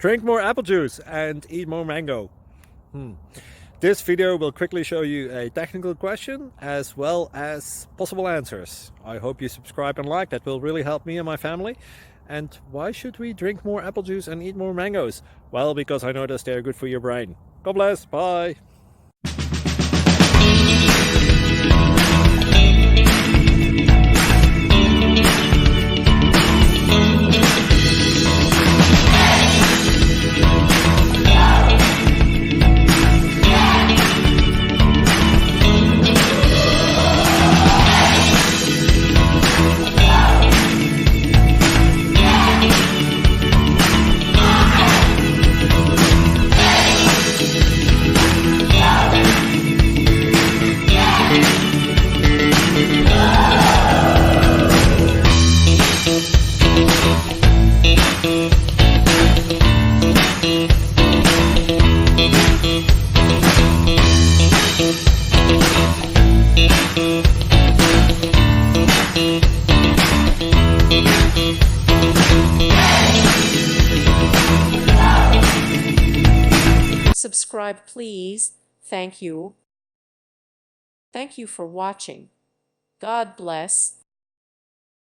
Drink more apple juice and eat more mango. This video will quickly show you a technical question as well as possible answers. I hope you subscribe and like, that will really help me and my family. And why should we drink more apple juice and eat more mangoes? Well, because I noticed they're good for your brain. God bless, bye! Subscribe, please. Thank you. Thank you for watching. God bless.